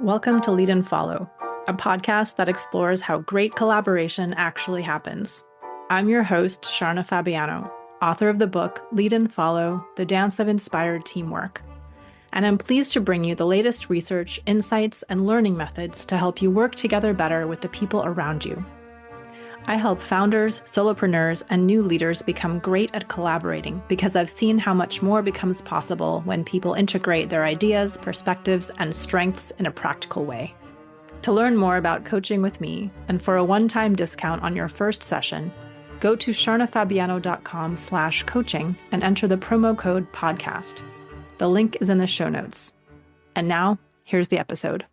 Welcome to Lead and Follow, a podcast that explores how great collaboration actually happens. I'm your host, Sharna Fabiano, author of the book Lead and Follow, The Dance of Inspired Teamwork. And I'm pleased to bring you the latest research, insights, and learning methods to help you work together better with the people around you. I help founders, solopreneurs, and new leaders become great at collaborating because I've seen how much more becomes possible when people integrate their ideas, perspectives, and strengths in a practical way. To learn more about coaching with me and for a one-time discount on your first session, go to sharnafabiano.com/coaching and enter the promo code podcast. The link is in the show notes. And now, here's the episode.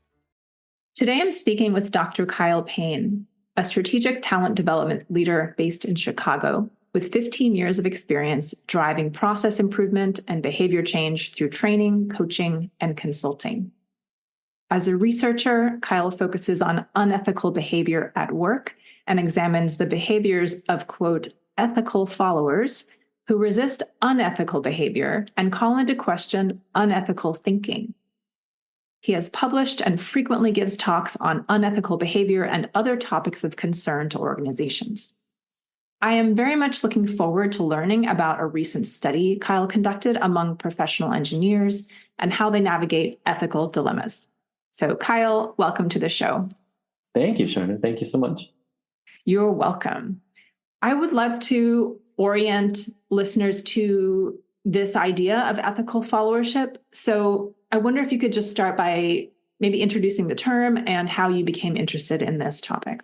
Today I'm speaking with Dr. Kyle Payne, a strategic talent development leader based in Chicago with 15 years of experience driving process improvement and behavior change through training, coaching, and consulting. As a researcher, Kyle focuses on unethical behavior at work and examines the behaviors of, quote, ethical followers who resist unethical behavior and call into question unethical thinking. He has published and frequently gives talks on unethical behavior and other topics of concern to organizations. I am very much looking forward to learning about a recent study Kyle conducted among professional engineers and how they navigate ethical dilemmas. So, Kyle, welcome to the show. Thank you, Sharna. Thank you so much. You're welcome. I would love to orient listeners to this idea of ethical followership. So I wonder if you could just start by maybe introducing the term and how you became interested in this topic.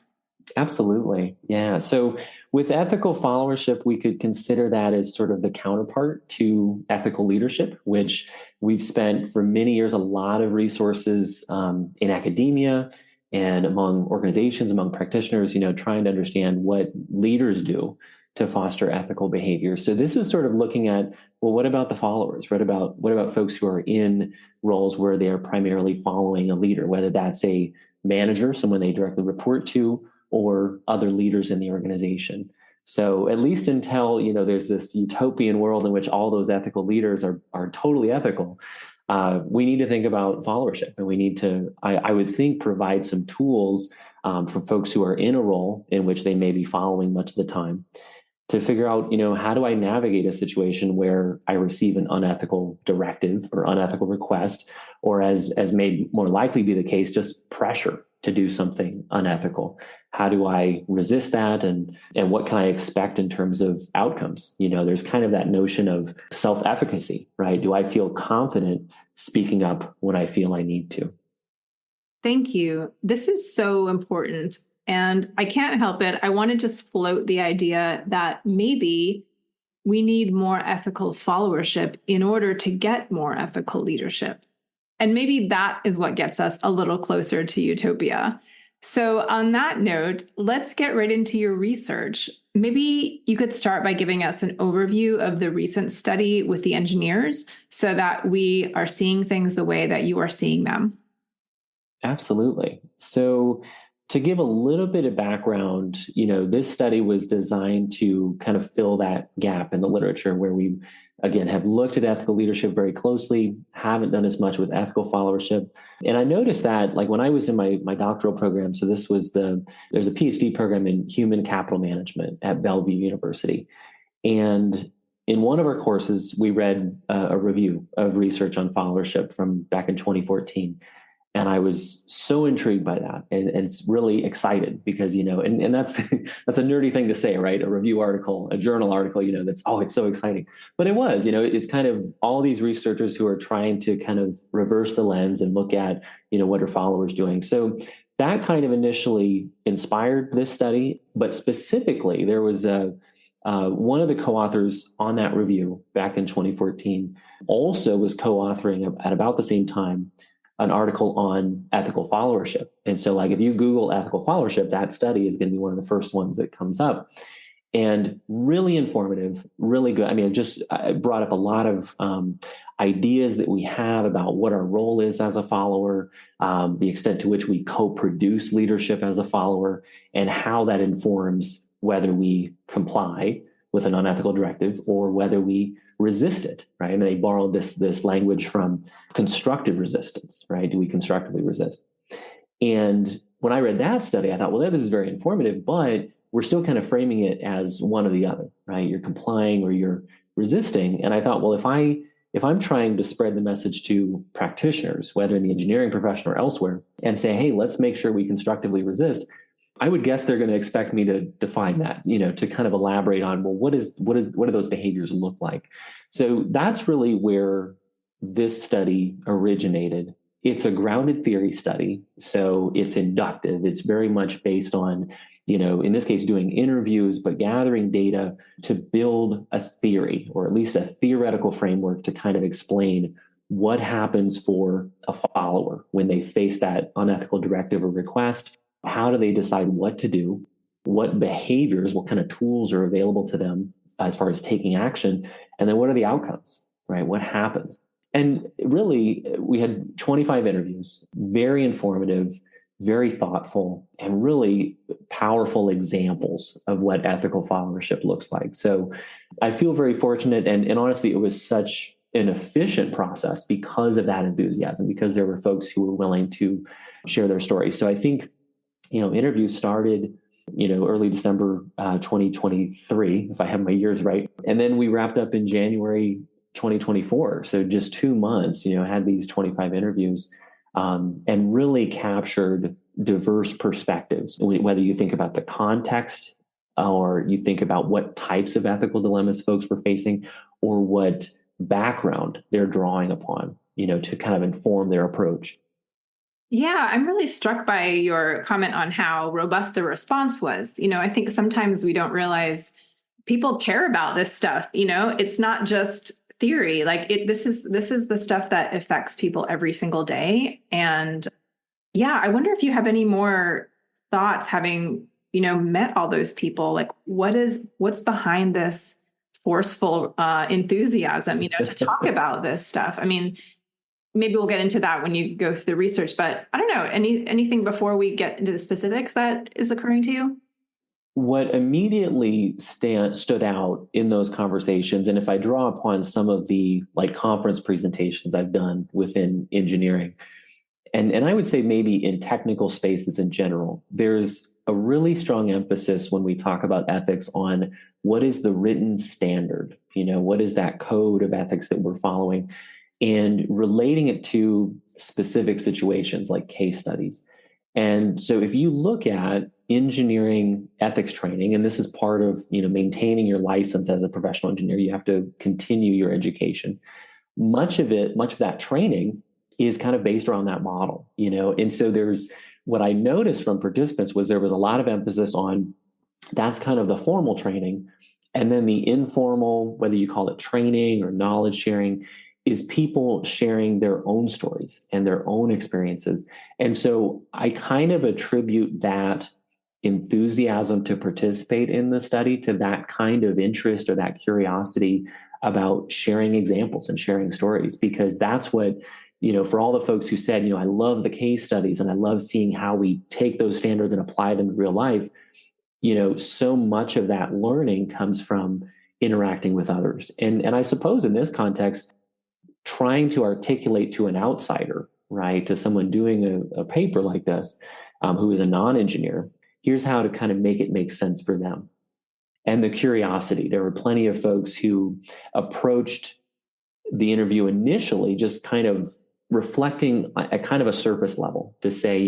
Absolutely. Yeah. So with ethical followership, we could consider that as sort of the counterpart to ethical leadership, which we've spent for many years a lot of resources in academia and among organizations, among practitioners, trying to understand what leaders do to foster ethical behavior. So this is sort of looking at, well, what about the followers? What about folks who are in roles where they are primarily following a leader, whether that's a manager, someone they directly report to, or other leaders in the organization. So at least until, there's this utopian world in which all those ethical leaders are totally ethical, we need to think about followership, and we need to, I would think, provide some tools for folks who are in a role in which they may be following much of the time, to figure out, how do I navigate a situation where I receive an unethical directive or unethical request, or as may more likely be the case, just pressure to do something unethical. How do I resist that? And what can I expect in terms of outcomes? There's kind of that notion of self-efficacy, right? Do I feel confident speaking up when I feel I need to? Thank you. This is so important. And I can't help it. I want to just float the idea that maybe we need more ethical followership in order to get more ethical leadership. And maybe that is what gets us a little closer to utopia. So on that note, let's get right into your research. Maybe you could start by giving us an overview of the recent study with the engineers so that we are seeing things the way that you are seeing them. Absolutely. So to give a little bit of background, this study was designed to kind of fill that gap in the literature where we, again, have looked at ethical leadership very closely, haven't done as much with ethical followership. And I noticed that, like when I was in my doctoral program, so there's a PhD program in human capital management at Bellevue University. And in one of our courses, we read a review of research on followership from back in 2014. And I was so intrigued by that and really excited because, and that's that's a nerdy thing to say, right? A review article, a journal article, it's so exciting. But it was, it's kind of all these researchers who are trying to kind of reverse the lens and look at, what are followers doing. So that kind of initially inspired this study. But specifically, there was one of the co-authors on that review back in 2014 also was co-authoring at about the same time an article on ethical followership. And so if you Google ethical followership, that study is going to be one of the first ones that comes up. And really informative, really good. I mean, it brought up a lot of ideas that we have about what our role is as a follower, the extent to which we co-produce leadership as a follower, and how that informs whether we comply with an unethical directive or whether we resist it, right? And they borrowed this language from constructive resistance, right? Do we constructively resist? And when I read that study, I thought, well, this is very informative, but we're still kind of framing it as one or the other, right? You're complying or you're resisting. And I thought, well, if I'm trying to spread the message to practitioners, whether in the engineering profession or elsewhere, and say, hey, let's make sure we constructively resist, I would guess they're going to expect me to define that, to kind of elaborate on, well, what do those behaviors look like? So that's really where this study originated. It's a grounded theory study, so it's inductive. It's very much based on, in this case, doing interviews, but gathering data to build a theory, or at least a theoretical framework to kind of explain what happens for a follower when they face that unethical directive or request. How do they decide what to do? What behaviors, what kind of tools are available to them as far as taking action? And then what are the outcomes, right? What happens? And really, we had 25 interviews, very informative, very thoughtful, and really powerful examples of what ethical followership looks like. So I feel very fortunate. And honestly, it was such an efficient process because of that enthusiasm, because there were folks who were willing to share their story. So I think, interviews started, early December 2023, if I have my years right. And then we wrapped up in January 2024. So just 2 months, had these 25 interviews and really captured diverse perspectives, whether you think about the context or you think about what types of ethical dilemmas folks were facing or what background they're drawing upon, to kind of inform their approach. Yeah, I'm really struck by your comment on how robust the response was. I think sometimes we don't realize people care about this stuff. It's not just theory. Like this is the stuff that affects people every single day. And yeah, I wonder if you have any more thoughts having, met all those people. Like what's behind this forceful enthusiasm, to talk about this stuff. I mean, maybe we'll get into that when you go through the research, but I don't know, anything before we get into the specifics that is occurring to you? What immediately stood out in those conversations, and if I draw upon some of the conference presentations I've done within engineering, and I would say maybe in technical spaces in general, there's a really strong emphasis when we talk about ethics on what is the written standard, what is that code of ethics that we're following, and relating it to specific situations like case studies. And so if you look at engineering ethics training, and this is part of maintaining your license as a professional engineer, you have to continue your education. Much of that training is kind of based around that model, and so there's what I noticed from participants was there was a lot of emphasis on that's kind of the formal training, and then the informal, whether you call it training or knowledge sharing, is people sharing their own stories and their own experiences. And so I kind of attribute that enthusiasm to participate in the study to that kind of interest or that curiosity about sharing examples and sharing stories, because that's what, for all the folks who said, I love the case studies and I love seeing how we take those standards and apply them in real life, so much of that learning comes from interacting with others. And I suppose in this context, trying to articulate to an outsider, right, to someone doing a paper like this, who is a non-engineer, here's how to kind of make it make sense for them. And the curiosity. There were plenty of folks who approached the interview initially just kind of reflecting at kind of a surface level to say,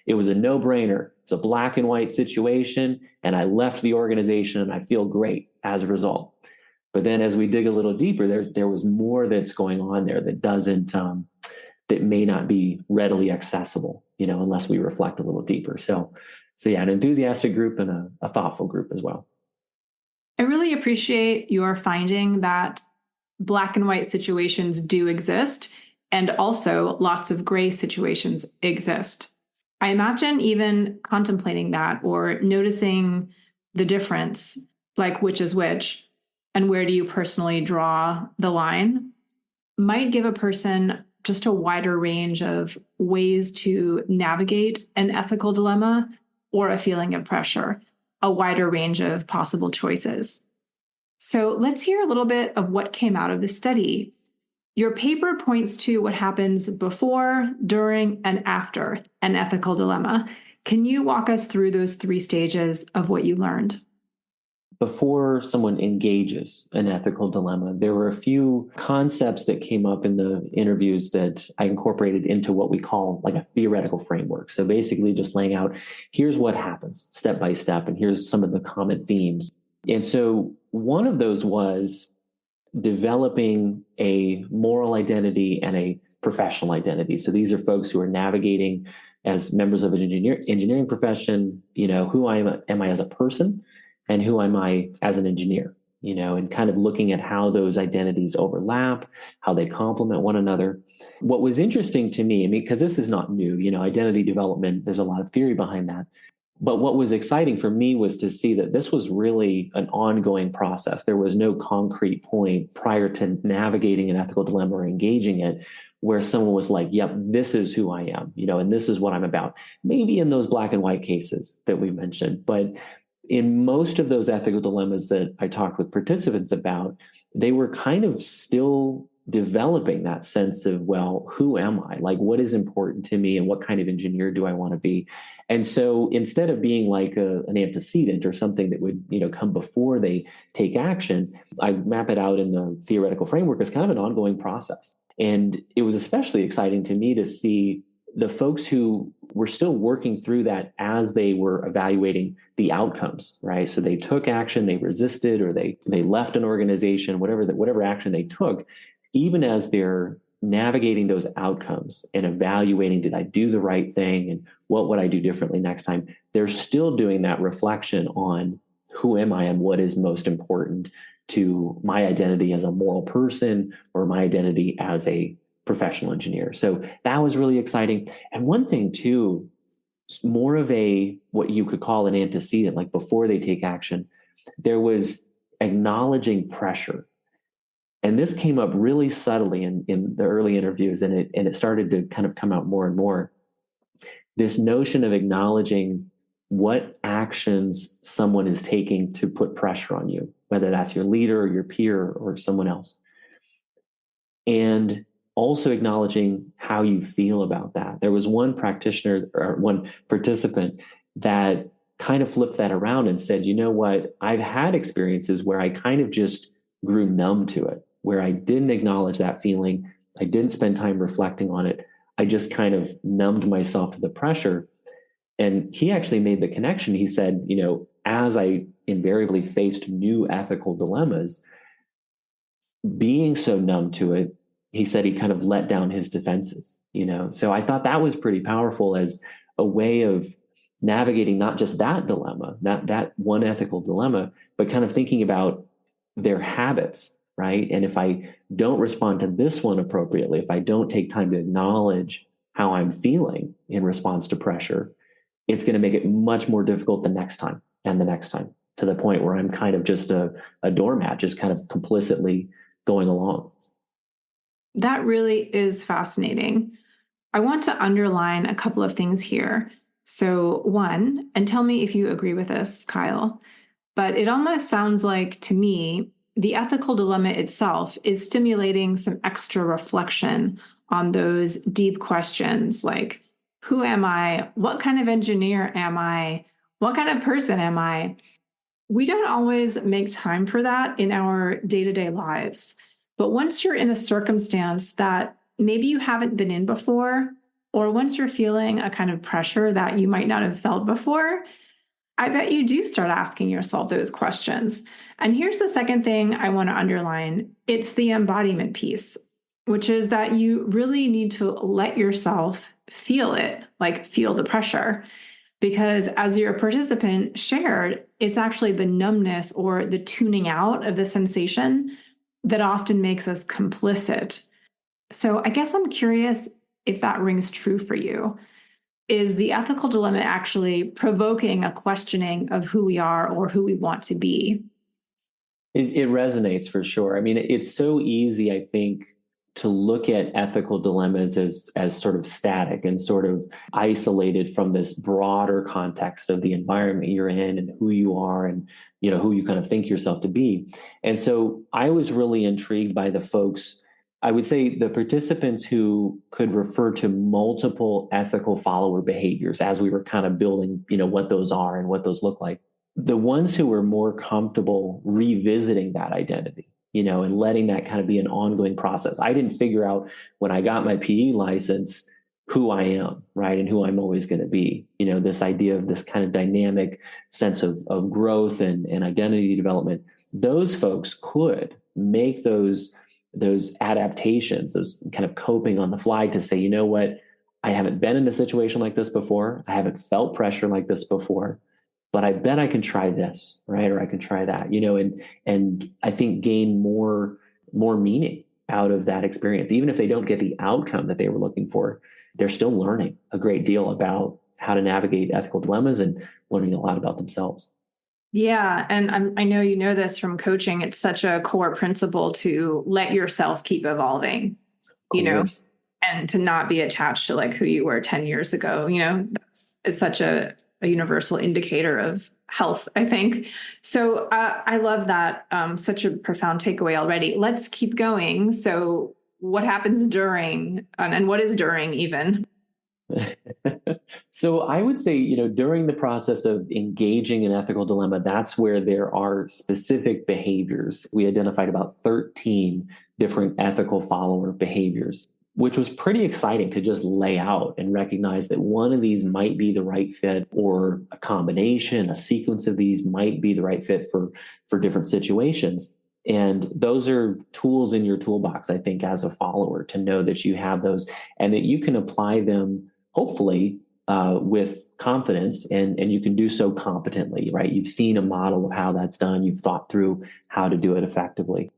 it was a no-brainer. It's a black and white situation, and I left the organization and I feel great as a result. But then as we dig a little deeper, there was more that's going on there that that may not be readily accessible, unless we reflect a little deeper. So yeah, an enthusiastic group and a thoughtful group as well. I really appreciate your finding that black and white situations do exist, and also lots of gray situations exist. I imagine even contemplating that or noticing the difference, like which is which, and where do you personally draw the line, might give a person just a wider range of ways to navigate an ethical dilemma or a feeling of pressure, a wider range of possible choices. So let's hear a little bit of what came out of the study. Your paper points to what happens before, during, and after an ethical dilemma. Can you walk us through those three stages of what you learned? Before someone engages an ethical dilemma, there were a few concepts that came up in the interviews that I incorporated into what we call like a theoretical framework. So basically just laying out, here's what happens step by step, and here's some of the common themes. And so one of those was developing a moral identity and a professional identity. So these are folks who are navigating as members of an engineering profession, who am I as a person, and who am I as an engineer, and kind of looking at how those identities overlap, how they complement one another. What was interesting to me, because this is not new, identity development, there's a lot of theory behind that. But what was exciting for me was to see that this was really an ongoing process. There was no concrete point prior to navigating an ethical dilemma or engaging it where someone was like, yep, this is who I am, and this is what I'm about. Maybe in those black and white cases that we mentioned, but in most of those ethical dilemmas that I talked with participants about, they were kind of still developing that sense of, well, who am I? Like, what is important to me and what kind of engineer do I want to be? And so instead of being like an antecedent or something that would, come before they take action, I map it out in the theoretical framework as kind of an ongoing process. And it was especially exciting to me to see the folks who were still working through that as they were evaluating the outcomes, right? So they took action, they resisted, or they left an organization, whatever action they took, even as they're navigating those outcomes and evaluating, did I do the right thing and what would I do differently next time? They're still doing that reflection on who am I and what is most important to my identity as a moral person or my identity as a professional engineer. So that was really exciting. And one thing too, more of what you could call an antecedent, like before they take action, there was acknowledging pressure. And this came up really subtly in the early interviews, and it started to kind of come out more and more. This notion of acknowledging what actions someone is taking to put pressure on you, whether that's your leader or your peer or someone else. And also acknowledging how you feel about that. There was one practitioner or one participant that kind of flipped that around and said, you know what, I've had experiences where I kind of just grew numb to it, where I didn't acknowledge that feeling. I didn't spend time reflecting on it. I just kind of numbed myself to the pressure. And he actually made the connection. He said, as I invariably faced new ethical dilemmas, being so numb to it, he said he kind of let down his defenses, So I thought that was pretty powerful as a way of navigating not just that dilemma, that one ethical dilemma, but kind of thinking about their habits, right? And if I don't respond to this one appropriately, if I don't take time to acknowledge how I'm feeling in response to pressure, it's going to make it much more difficult the next time and the next time, to the point where I'm kind of just a doormat, just kind of complicitly going along. That really is fascinating. I want to underline a couple of things here. So, one, and tell me if you agree with this, Kyle, but it almost sounds like to me, the ethical dilemma itself is stimulating some extra reflection on those deep questions like, who am I? What kind of engineer am I? What kind of person am I? We don't always make time for that in our day-to-day lives. But once you're in a circumstance that maybe you haven't been in before, or once you're feeling a kind of pressure that you might not have felt before, I bet you do start asking yourself those questions. And here's the second thing I want to underline. It's the embodiment piece, which is that you really need to let yourself feel it, like feel the pressure. Because as your participant shared, it's actually the numbness or the tuning out of the sensation that often makes us complicit. So I guess I'm curious if that rings true for you. Is the ethical dilemma actually provoking a questioning of who we are or who we want to be? It resonates for sure. I mean, it's so easy, I think, to look at ethical dilemmas as sort of static and sort of isolated from this broader context of the environment you're in and who you are and who you kind of think yourself to be. And so I was really intrigued by the folks I would say the participants who could refer to multiple ethical follower behaviors as we were kind of building, what those are and what those look like. The ones who were more comfortable revisiting that identity, and letting that kind of be an ongoing process. I didn't figure out when I got my PE license who I am, right? And who I'm always going to be. This idea of this kind of dynamic sense of growth and identity development. Those folks could make those adaptations, those kind of coping on the fly to say, you know what, I haven't been in a situation like this before. I haven't felt pressure like this before, but I bet I can try this, right? Or I can try that, and I think gain more meaning out of that experience. Even if they don't get the outcome that they were looking for, they're still learning a great deal about how to navigate ethical dilemmas and learning a lot about themselves. Yeah. And I know you know this from coaching. It's such a core principle to let yourself keep evolving, and to not be attached to like who you were 10 years ago. It's such a universal indicator of health, I think. So I love that. Such a profound takeaway already. Let's keep going. So what happens during, and what is during even? So I would say, during the process of engaging an ethical dilemma, that's where there are specific behaviors. We identified about 13 different ethical follower behaviors, which was pretty exciting to just lay out and recognize that one of these might be the right fit, or a combination, a sequence of these might be the right fit for different situations. And those are tools in your toolbox, I think, as a follower, to know that you have those and that you can apply them, hopefully, with confidence, and you can do so competently, right? You've seen a model of how that's done. You've thought through how to do it effectively.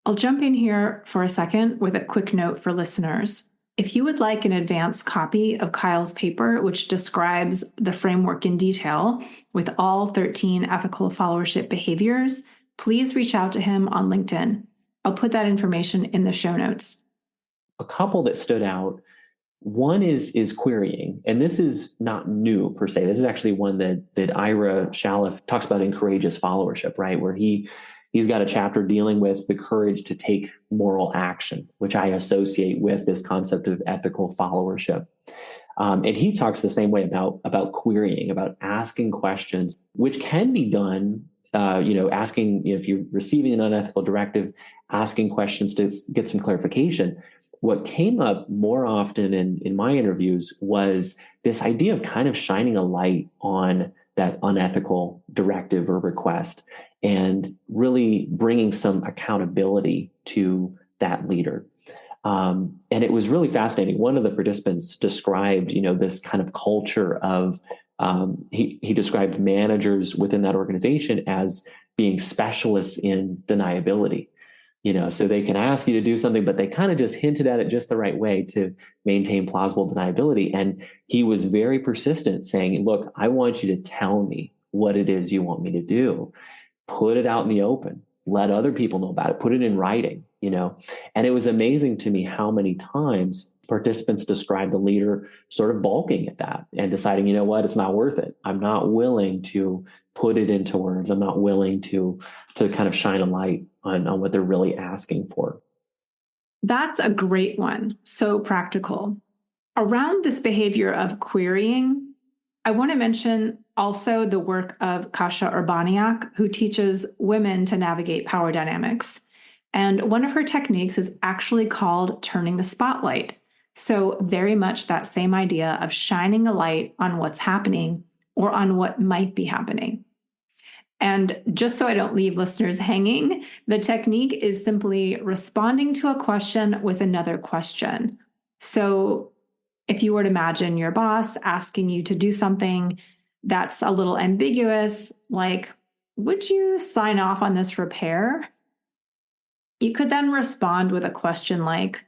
I'll jump in here for a second with a quick note for listeners. If you would like an advanced copy of Kyle's paper, which describes the framework in detail with all 13 ethical followership behaviors, please reach out to him on LinkedIn. I'll put that information in the show notes. A couple that stood out. One is querying, and this is not new per se. This is actually one that Ira Shalev talks about in Courageous Followership, right? Where he's got a chapter dealing with the courage to take moral action, which I associate with this concept of ethical followership. And he talks the same way about querying, about asking questions, which can be done. Asking, if you're receiving an unethical directive, asking questions to get some clarification. What came up more often in my interviews was this idea of kind of shining a light on that unethical directive or request and really bringing some accountability to that leader. And it was really fascinating. One of the participants described, this kind of culture of, he described managers within that organization as being specialists in deniability. So they can ask you to do something, but they kind of just hinted at it just the right way to maintain plausible deniability. And he was very persistent, saying, look, I want you to tell me what it is you want me to do. Put it out in the open. Let other people know about it. Put it in writing, And it was amazing to me how many times participants described the leader sort of balking at that and deciding, it's not worth it. I'm not willing to put it into words. I'm not willing to kind of shine a light on what they're really asking for. That's a great one. So practical. Around this behavior of querying, I want to mention also the work of Kasia Urbaniak, who teaches women to navigate power dynamics. And one of her techniques is actually called turning the spotlight. So very much that same idea of shining a light on what's happening or on what might be happening. And just so I don't leave listeners hanging, the technique is simply responding to a question with another question. So if you were to imagine your boss asking you to do something that's a little ambiguous, like, would you sign off on this repair? You could then respond with a question like,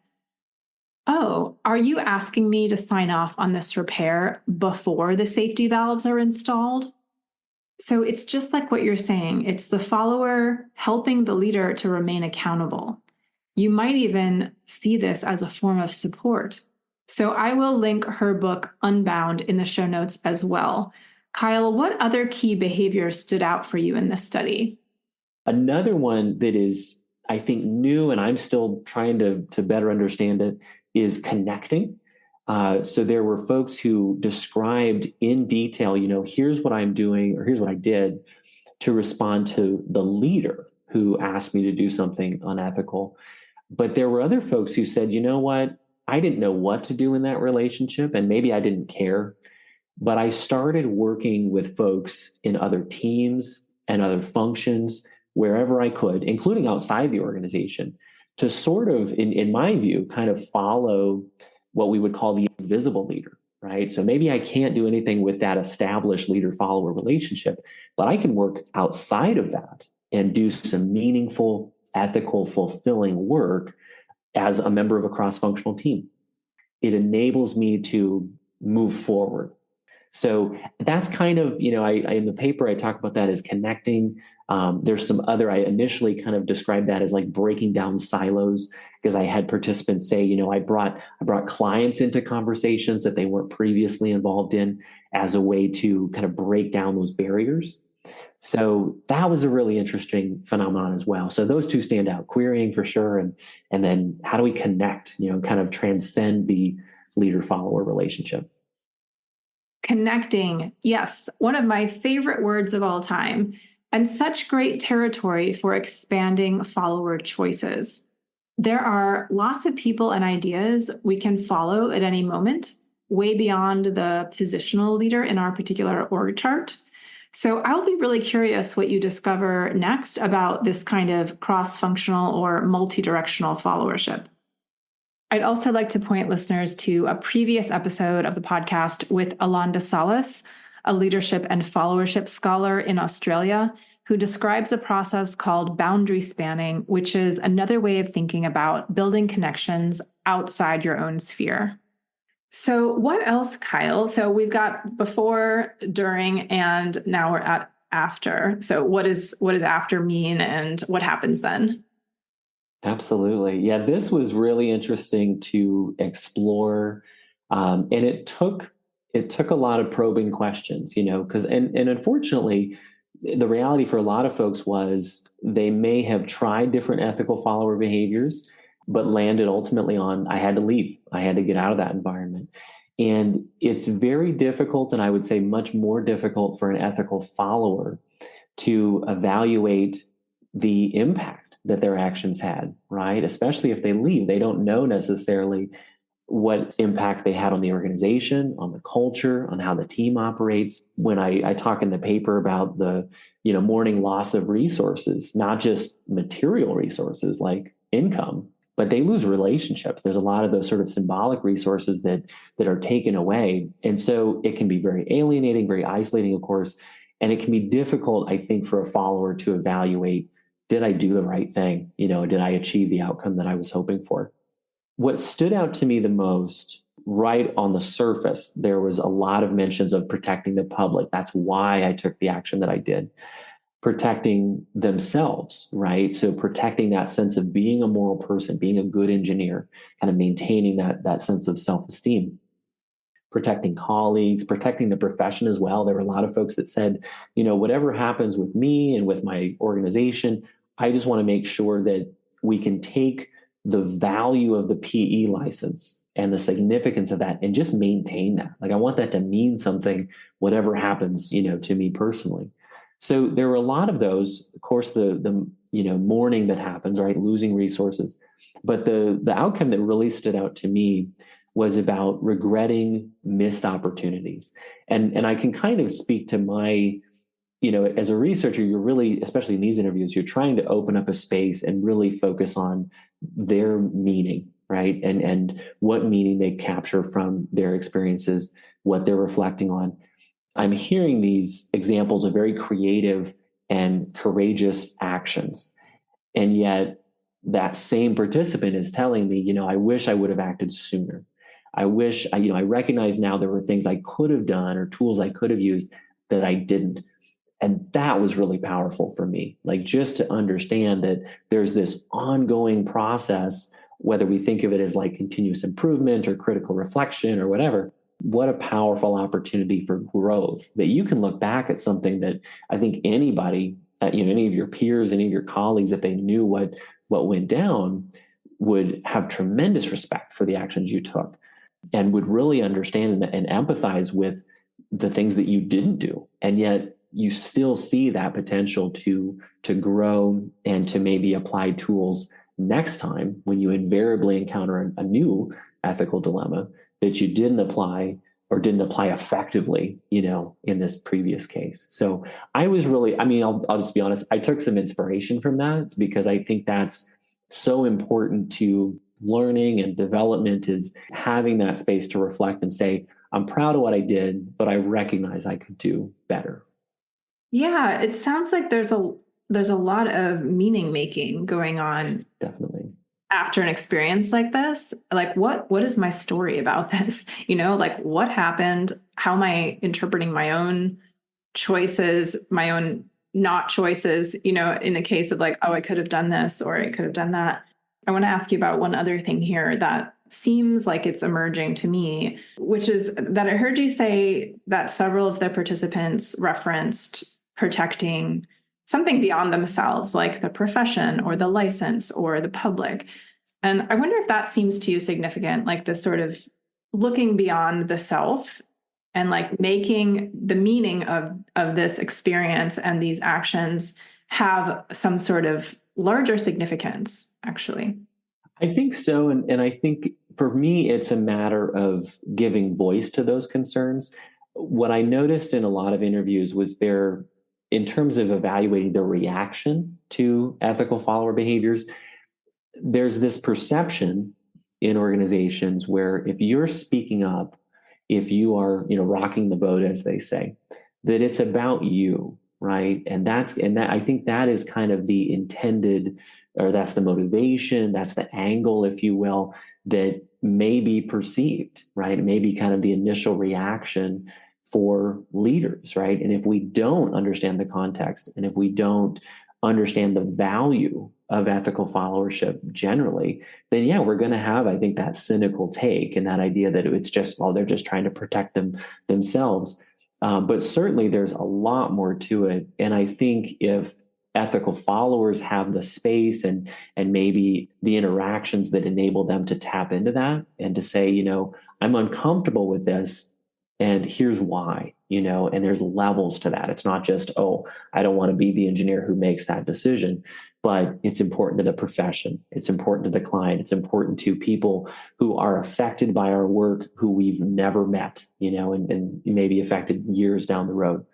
oh, are you asking me to sign off on this repair before the safety valves are installed? So it's just like what you're saying. It's the follower helping the leader to remain accountable. You might even see this as a form of support. So I will link her book, Unbound, in the show notes as well. Kyle, what other key behaviors stood out for you in this study? Another one that is I think new, and I'm still trying to better understand it, is connecting. So there were folks who described in detail, here's what I'm doing, or here's what I did to respond to the leader who asked me to do something unethical. But there were other folks who said, you know what, I didn't know what to do in that relationship, and maybe I didn't care. But I started working with folks in other teams and other functions wherever I could, including outside the organization, to sort of, in my view, kind of follow what we would call the invisible leader, right? So maybe I can't do anything with that established leader-follower relationship, but I can work outside of that and do some meaningful, ethical, fulfilling work as a member of a cross-functional team. It enables me to move forward. So that's kind of, I in the paper, I talk about that as connecting. There's some other, I initially kind of described that as like breaking down silos, because I had participants say, I brought clients into conversations that they weren't previously involved in as a way to kind of break down those barriers. So that was a really interesting phenomenon as well. So those two stand out, querying for sure. And then how do we connect, kind of transcend the leader-follower relationship. Connecting. Yes, one of my favorite words of all time, and such great territory for expanding follower choices. There are lots of people and ideas we can follow at any moment, way beyond the positional leader in our particular org chart. So I'll be really curious what you discover next about this kind of cross-functional or multi-directional followership. I'd also like to point listeners to a previous episode of the podcast with Alonda Salas, a leadership and followership scholar in Australia, who describes a process called boundary spanning, which is another way of thinking about building connections outside your own sphere. So what else, Kyle? So we've got before, during, and now we're at after. So what does after mean, and what happens then? Absolutely. Yeah, this was really interesting to explore. And it took a lot of probing questions, because and unfortunately, the reality for a lot of folks was they may have tried different ethical follower behaviors, but landed ultimately on, I had to leave. I had to get out of that environment. And it's very difficult, and I would say much more difficult for an ethical follower to evaluate the impact that their actions had, right? Especially if they leave, they don't know necessarily what impact they had on the organization, on the culture, on how the team operates. When I talk in the paper about the, mourning loss of resources, not just material resources like income, but they lose relationships. There's a lot of those sort of symbolic resources that are taken away. And so it can be very alienating, very isolating, of course. And it can be difficult, I think, for a follower to evaluate, did I do the right thing? Did I achieve the outcome that I was hoping for? What stood out to me the most, right on the surface, there was a lot of mentions of protecting the public. That's why I took the action that I did. Protecting themselves, right? So protecting that sense of being a moral person, being a good engineer, kind of maintaining that sense of self-esteem. Protecting colleagues, protecting the profession as well. There were a lot of folks that said, whatever happens with me and with my organization, I just want to make sure that we can take the value of the PE license and the significance of that and just maintain that. Like, I want that to mean something, whatever happens, to me personally. So there were a lot of those. Of course, the mourning that happens, right? Losing resources. But the outcome that really stood out to me was about regretting missed opportunities. And I can kind of speak to my, as a researcher, you're really, especially in these interviews, you're trying to open up a space and really focus on their meaning, right? And what meaning they capture from their experiences, what they're reflecting on. I'm hearing these examples of very creative and courageous actions. And yet that same participant is telling me, I wish I would have acted sooner. I wish, I recognize now there were things I could have done or tools I could have used that I didn't. And that was really powerful for me. Like, just to understand that there's this ongoing process, whether we think of it as like continuous improvement or critical reflection or whatever. What a powerful opportunity for growth, that you can look back at something that I think anybody, any of your peers, any of your colleagues, if they knew what what went down would have tremendous respect for the actions you took and would really understand and empathize with the things that you didn't do. And yet you still see that potential to grow and to maybe apply tools next time when you invariably encounter a new ethical dilemma that you didn't apply or didn't apply effectively, in this previous case. So I was really, I'll just be honest, I took some inspiration from that because I think that's so important to learning and development, is having that space to reflect and say, I'm proud of what I did, but I recognize I could do better. Yeah, it sounds like there's a lot of meaning making going on. Definitely. After an experience like this, like what is my story about this? Like what happened? How am I interpreting my own choices, my own not choices, in the case of like, oh, I could have done this or I could have done that. I want to ask you about one other thing here that seems like it's emerging to me, which is that I heard you say that several of the participants referenced protecting something beyond themselves, like the profession or the license or the public. And I wonder if that seems to you significant, like this sort of looking beyond the self and like making the meaning of this experience and these actions have some sort of larger significance, actually. I think so. And I think for me, it's a matter of giving voice to those concerns. What I noticed in a lot of interviews was in terms of evaluating the reaction to ethical follower behaviors, there's this perception in organizations where if you're speaking up, if you are, rocking the boat, as they say, that it's about you, right? And I think that is kind of the intended, or that's the motivation, that's the angle, if you will, that may be perceived, right? It may be kind of the initial reaction for leaders, right? And if we don't understand the context, and if we don't understand the value of ethical followership generally, then yeah, we're going to have, I think, that cynical take and that idea that it's just, well, they're just trying to protect themselves. But certainly there's a lot more to it. And I think if ethical followers have the space and maybe the interactions that enable them to tap into that and to say, I'm uncomfortable with this, and here's why, and there's levels to that. It's not just, oh, I don't want to be the engineer who makes that decision, but it's important to the profession. It's important to the client. It's important to people who are affected by our work, who we've never met, and maybe affected years down the road.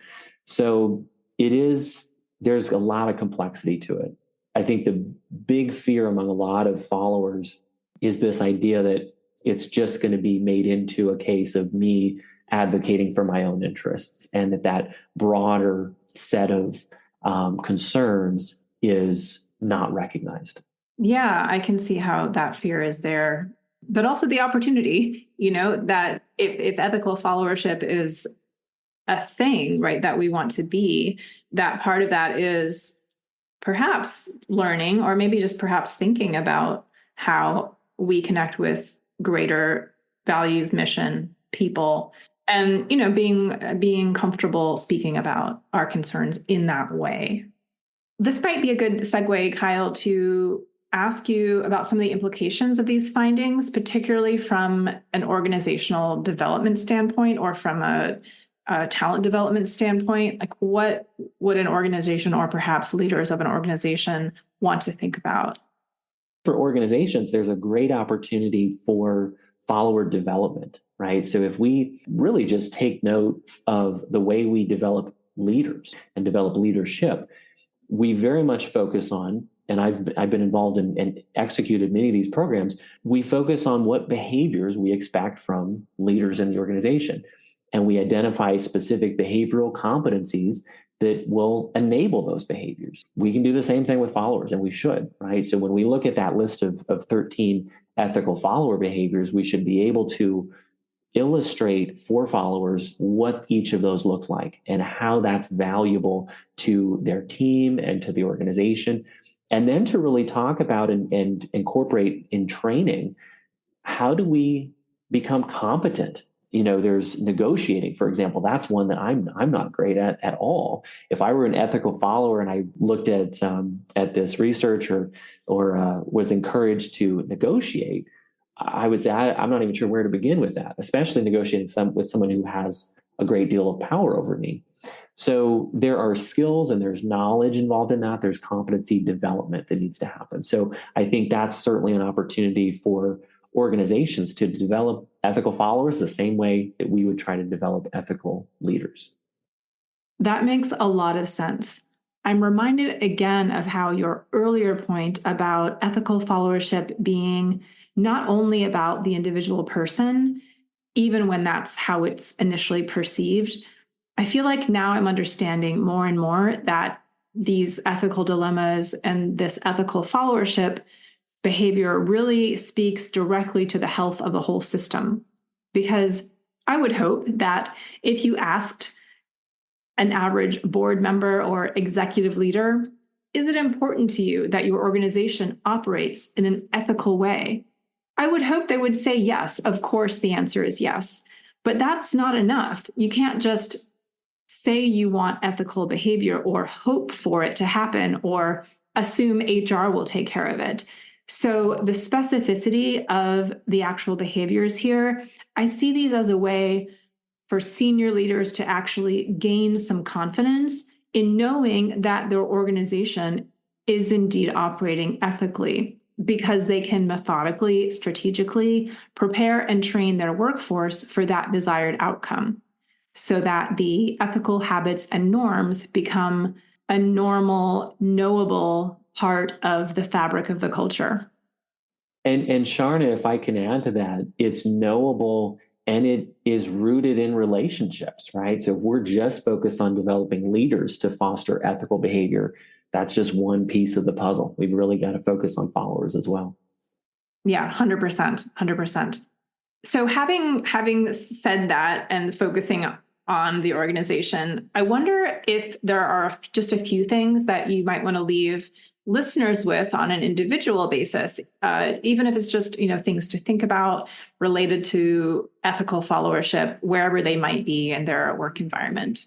So there's a lot of complexity to it. I think the big fear among a lot of followers is this idea that it's just going to be made into a case of me advocating for my own interests, and that broader set of concerns is not recognized. Yeah, I can see how that fear is there, but also the opportunity, that if ethical followership is a thing, right, that we want to be, that part of that is perhaps learning, or maybe just perhaps thinking about how we connect with greater values, mission, people, and being comfortable speaking about our concerns in that way. This might be a good segue, Kyle, to ask you about some of the implications of these findings, particularly from an organizational development standpoint or from a talent development standpoint. Like, what would an organization, or perhaps leaders of an organization, want to think about? For organizations, there's a great opportunity for follower development, right? So if we really just take note of the way we develop leaders and develop leadership, we very much focus on, and I've been involved in and executed many of these programs, we focus on what behaviors we expect from leaders in the organization. And we identify specific behavioral competencies that will enable those behaviors. We can do the same thing with followers, and we should, right? So when we look at that list of 13 ethical follower behaviors, we should be able to illustrate for followers what each of those looks like and how that's valuable to their team and to the organization. And then to really talk about and incorporate in training, how do we become competent there's negotiating, for example. That's one that I'm not great at all. If I were an ethical follower and I looked at this research or was encouraged to negotiate, I would say I'm not even sure where to begin with that, especially negotiating with someone who has a great deal of power over me. So there are skills and there's knowledge involved in that. There's competency development that needs to happen. So I think that's certainly an opportunity for organizations to develop ethical followers the same way that we would try to develop ethical leaders. That makes a lot of sense. I'm reminded again of how your earlier point about ethical followership being not only about the individual person, even when that's how it's initially perceived. I feel like now I'm understanding more and more that these ethical dilemmas and this ethical followership behavior really speaks directly to the health of the whole system. Because I would hope that if you asked an average board member or executive leader, is it important to you that your organization operates in an ethical way? I would hope they would say yes. Of course, the answer is yes. But that's not enough. You can't just say you want ethical behavior or hope for it to happen or assume HR will take care of it. So the specificity of the actual behaviors here, I see these as a way for senior leaders to actually gain some confidence in knowing that their organization is indeed operating ethically, because they can methodically, strategically prepare and train their workforce for that desired outcome, so that the ethical habits and norms become a normal, knowable part of the fabric of the culture. And Sharna, if I can add to that, it's knowable and it is rooted in relationships, right? So if we're just focused on developing leaders to foster ethical behavior, that's just one piece of the puzzle. We've really got to focus on followers as well. Yeah, 100%, 100%. So having said that and focusing on the organization, I wonder if there are just a few things that you might want to leave listeners with on an individual basis, even if it's just things to think about related to ethical followership, wherever they might be in their work environment.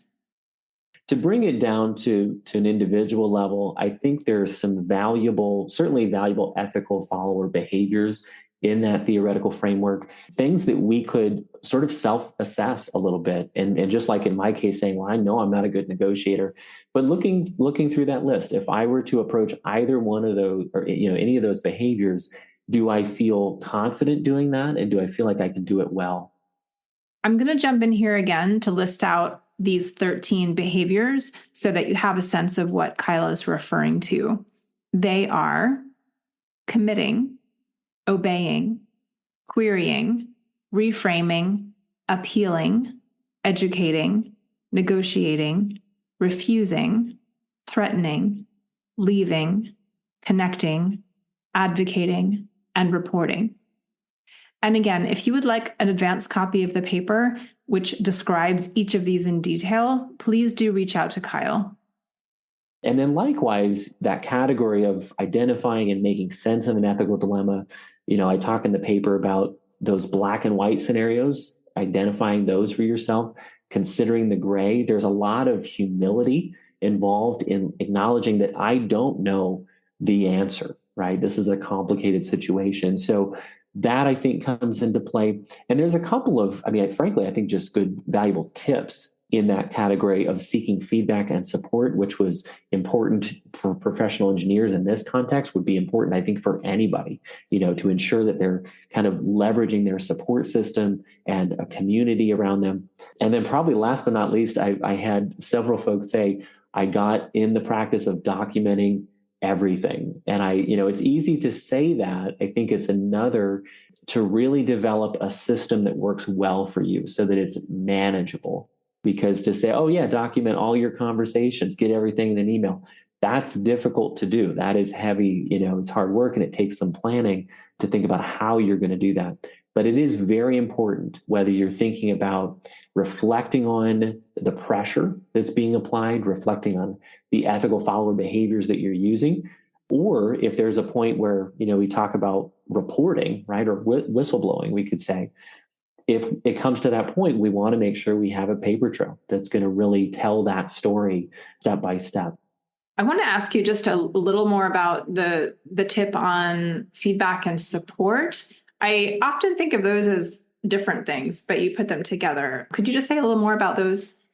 To bring it down to an individual level, I think there's some certainly valuable ethical follower behaviors in that theoretical framework, things that we could sort of self-assess a little bit. And just like in my case, saying, well, I know I'm not a good negotiator, but looking through that list, if I were to approach either one of those or any of those behaviors, do I feel confident doing that? And do I feel like I can do it well? I'm going to jump in here again to list out these 13 behaviors so that you have a sense of what Kyla is referring to. They are committing, obeying, querying, reframing, appealing, educating, negotiating, refusing, threatening, leaving, connecting, advocating, and reporting. And again, if you would like an advanced copy of the paper, which describes each of these in detail, please do reach out to Kyle. And then likewise, that category of identifying and making sense of an ethical dilemma, I talk in the paper about those black and white scenarios, identifying those for yourself, considering the gray. There's a lot of humility involved in acknowledging that I don't know the answer, right? This is a complicated situation. So that I think comes into play. And there's a couple of, frankly, I think just good, valuable tips in that category of seeking feedback and support, which was important for professional engineers in this context, would be important, I think, for anybody, to ensure that they're kind of leveraging their support system and a community around them. And then probably last but not least, I had several folks say, I got in the practice of documenting everything. And it's easy to say that. I think it's another to really develop a system that works well for you so that it's manageable. Because to say, oh yeah, document all your conversations, get everything in an email, that's difficult to do. That is heavy, it's hard work and it takes some planning to think about how you're going to do that. But it is very important, whether you're thinking about reflecting on the pressure that's being applied, reflecting on the ethical follower behaviors that you're using, or if there's a point where, we talk about reporting, right, or whistleblowing, we could say, if it comes to that point, we want to make sure we have a paper trail that's going to really tell that story step by step. I want to ask you just a little more about the tip on feedback and support. I often think of those as different things, but you put them together. Could you just say a little more about those?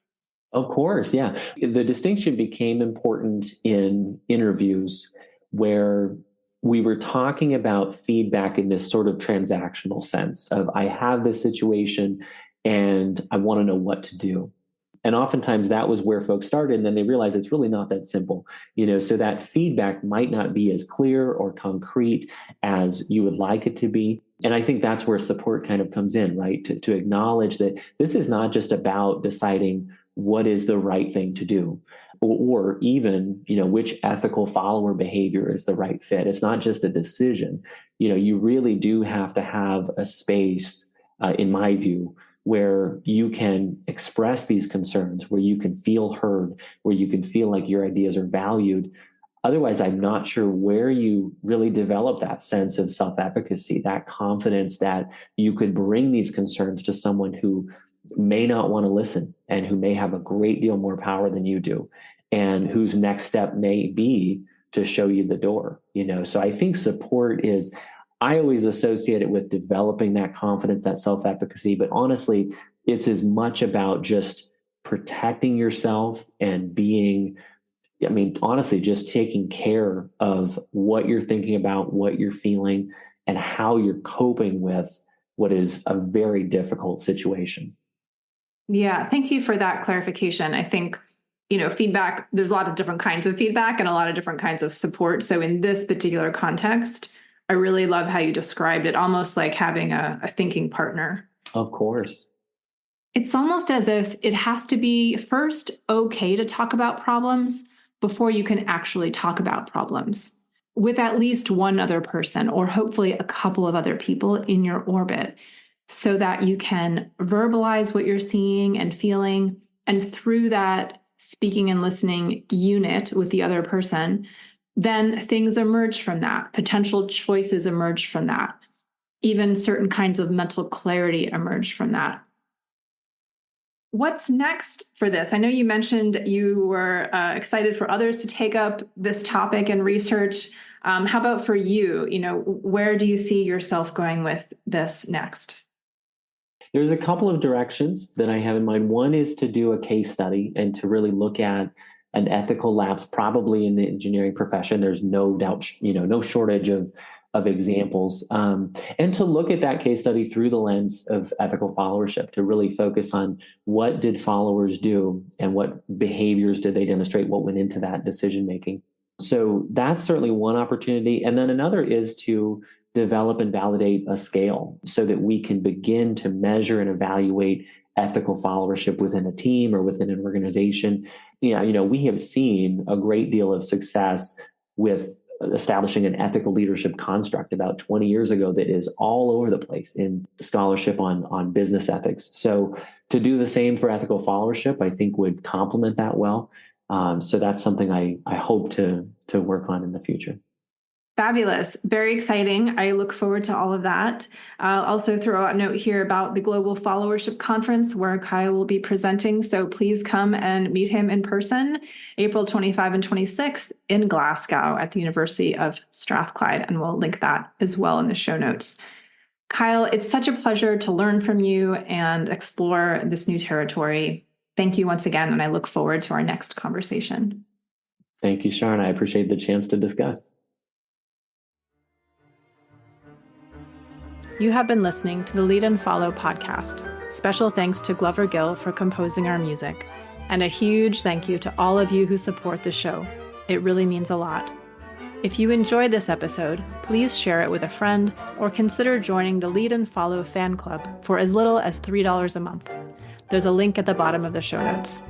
Of course, yeah. The distinction became important in interviews where we were talking about feedback in this sort of transactional sense of I have this situation and I want to know what to do. And oftentimes that was where folks started, and then they realized it's really not that simple. So that feedback might not be as clear or concrete as you would like it to be. And I think that's where support kind of comes in, right? To acknowledge that this is not just about deciding what is the right thing to do, or even, which ethical follower behavior is the right fit. It's not just a decision. You really do have to have a space, in my view, where you can express these concerns, where you can feel heard, where you can feel like your ideas are valued. Otherwise, I'm not sure where you really develop that sense of self-efficacy, that confidence that you could bring these concerns to someone who may not want to listen and who may have a great deal more power than you do, and whose next step may be to show you the door. So I think support is, I always associate it with developing that confidence, that self-efficacy, but honestly, it's as much about just protecting yourself and being, honestly, just taking care of what you're thinking about, what you're feeling, and how you're coping with what is a very difficult situation. Yeah, thank you for that clarification. I think, feedback, there's a lot of different kinds of feedback and a lot of different kinds of support. So in this particular context, I really love how you described it, almost like having a thinking partner. Of course. It's almost as if it has to be first okay to talk about problems before you can actually talk about problems with at least one other person, or hopefully a couple of other people in your orbit, so that you can verbalize what you're seeing and feeling. And through that speaking and listening unit with the other person, then things emerge from that. Potential choices emerge from that. Even certain kinds of mental clarity emerge from that. What's next for this? I know you mentioned you were excited for others to take up this topic and research. How about for you? Where do you see yourself going with this next? There's a couple of directions that I have in mind. One is to do a case study and to really look at an ethical lapse, probably in the engineering profession. There's no doubt, no shortage of examples, and to look at that case study through the lens of ethical followership, to really focus on what did followers do and what behaviors did they demonstrate, what went into that decision making. So that's certainly one opportunity. And then another is to develop and validate a scale so that we can begin to measure and evaluate ethical followership within a team or within an organization. We have seen a great deal of success with establishing an ethical leadership construct about 20 years ago that is all over the place in scholarship on business ethics. So to do the same for ethical followership, I think would complement that well. So that's something I hope to work on in the future. Fabulous. Very exciting. I look forward to all of that. I'll also throw out a note here about the Global Followership Conference where Kyle will be presenting. So please come and meet him in person, April 25 and 26th in Glasgow at the University of Strathclyde. And we'll link that as well in the show notes. Kyle, it's such a pleasure to learn from you and explore this new territory. Thank you once again. And I look forward to our next conversation. Thank you, Sharna. I appreciate the chance to discuss. You have been listening to the Lead and Follow podcast. Special thanks to Glover Gill for composing our music, and a huge thank you to all of you who support the show. It really means a lot. If you enjoyed this episode, please share it with a friend or consider joining the Lead and Follow fan club for as little as $3 a month. There's a link at the bottom of the show notes.